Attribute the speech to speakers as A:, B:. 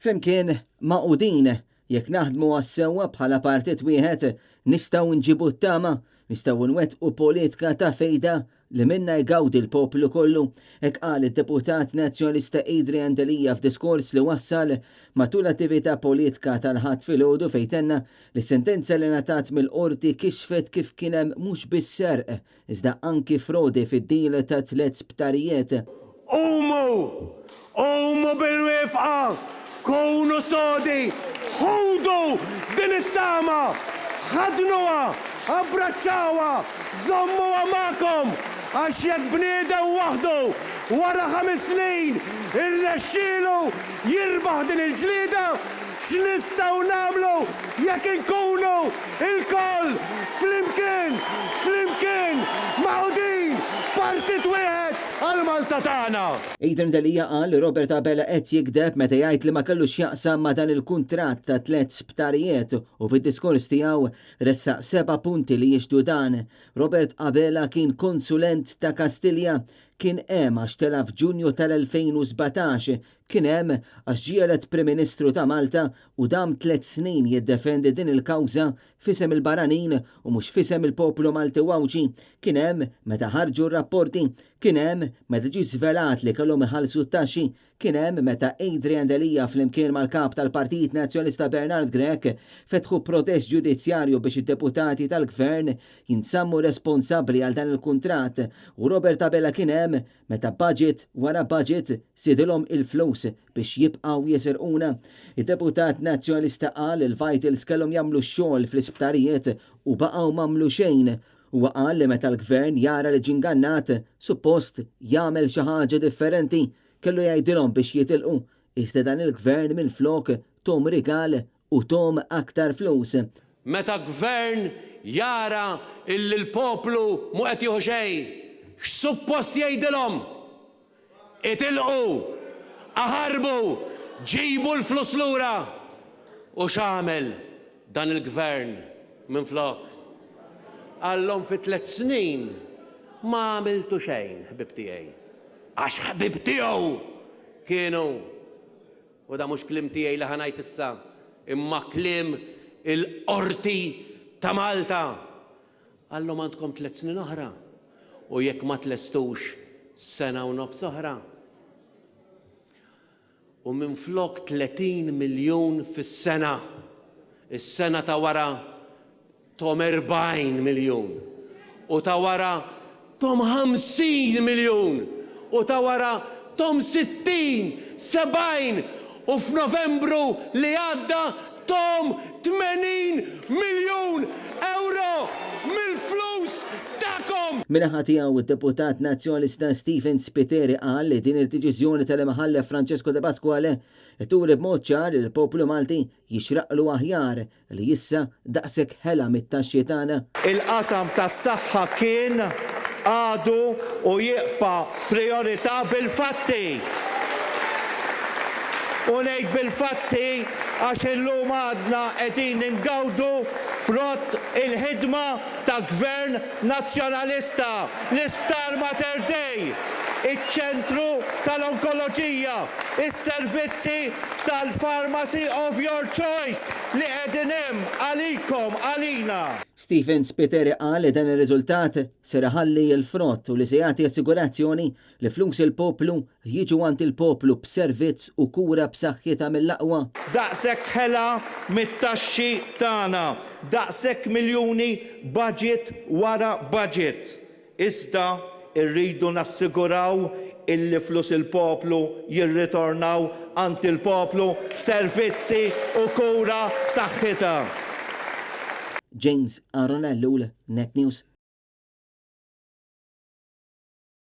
A: Flimkien maqudin jekk naħdmu għas-sewwa bħala partit wieħed nistgħu nġibu t-tama, nistgħu nwettqu politika ta' fejda li minna jgawdi l-poplu kollu, hekk qal id-deputat nazzjonalista Adrian Delija f'diskors li wassal matul attività politika tal-ħadd filgħodu fejn tenna li sentenza li ngħatat mill-qorti kixfet kif kien hemm mhux biss-serq iżda anki frodi fid-deal ta' 3 sptarijiet.
B: Umu bil-wifqa, kunu sodi, ħudu din it-tama, ħadnuha, abbraċċawha, żommuha magħkom, għax jekk bniedem waħdu wara 5 snin irnexxielu jirbaħ din il-ġlieda, x'nistgħu nagħmlu jekk inkunu il-koll flimkien maqudin partit wieħed għal-Malta tagħna.
A: Adrian Delija qal li Robert Abela qed jikdeb meta jgħid li ma kellux jaqsam ma' dan il-kuntratt ta' 3 sptarijiet u fid-diskors tiegħu ressaq 7 punti li jixdu dan. Robert Abela kien konsulent ta' Kastilja, kien hemm għax tela f'Ġunju tal-2017, kien hemm għax ġielet Prim Ministru ta' Malta u dam 3 snin jiddefendi din il-kawża fisem il-baranin u mhux fisem il-poplu Malti Wawġi, kien hemm meta ħarġu r-rapporti, kien hemm meta ġie żvelat li kellhom iħallsu t-taxxi, kien hemm meta Adrian Delija flimkien mal-kap tal-Partit Nazzjonalista Bernard Grech fetħu protest ġudizzjarju biex id-deputati tal-Gvern jinsammu responsabbli għal dan il-kuntratt u Robert Abela kien hemm meta budget wara budget sidilhom il-flus biex jibqgħu jesirquna. Id-deputat nazzjonalista qal il-Vitals kellhom jagħmlu x-xogħol fl-isptarijiet u baqgħu m'għamlu xejn. Huwa qal li meta l-Gvern jara li ġingannat, suppost jagħmel xi ħaġa differenti, kellu jgħidilhom biex jitilqu, iżda dan il-Gvern minflok tom rigal u tom aktar flus.
B: Meta Gvern jara illi l-poplu mu qed jieħu xejn, x'suppost jgħidilhom? Itilqu, aħarbu, ġibu l-flus lura. U x'għamel dan il-Gvern minflok? Għallhom fi 3 snin ma għamiltu xejn, ħbib tiegħi. Għax ħbib tiegħu kienu, u da mhux kliem tiegħi li ħanajt issa, imma kliem il-qorti ta' Malta. Għallhom għandkom 3 snin oħra, u jekk ma tlestux sena u nofs oħra. U minflok 30 miljun fis-sena, is-sena ta' wara tom 40 miljun, u ta' wara tom 50 miljun, u ta' wara tom 60, 70, u f'Novembru li għadda tom 80 miljun euro mill-flus ta'kom.
A: Minaħa tiegħu id-deputat nazzjonalista Stephen Spiteri qal li din id-deċiżjoni tal-imħallef Francesco De Pasquale turi b'mod ċar li l-poplu Malti jixraqlu aħjar li issa daqshekk ħela mit-taxxi tagħna.
C: Il-qasam tas-saħħa kien għadu u jibqa' priorità bil-fatti. U ngħid bil-fatti għax illum għadna qegħdin ingawdu frott il-ħidma ta' Gvern Nazzjonalista, l-Isptar Mater Dei, iċ-ċentru tal-onkoloġija, is-servizzi tal-pharmacy of your choice li qegħdin hemm għalikom għalina.
A: Stephen Spiteri qal li dan ir-riżultat se iħalli l-frott u li se jagħti assigurazzjoni li flus il-poplu jiġu għand il-poplu b'servizz u kura b'saħħitha mill-aqwa.
C: Daqshekk ħela mit-taxxi tagħna, daqshekk miljuni budget wara budget. Iżda irridu nassiguraw illi flus il-poplu jirritornaw għand il-poplu servizzi u kura b'saħħitha.
A: James Aronellu, Net News.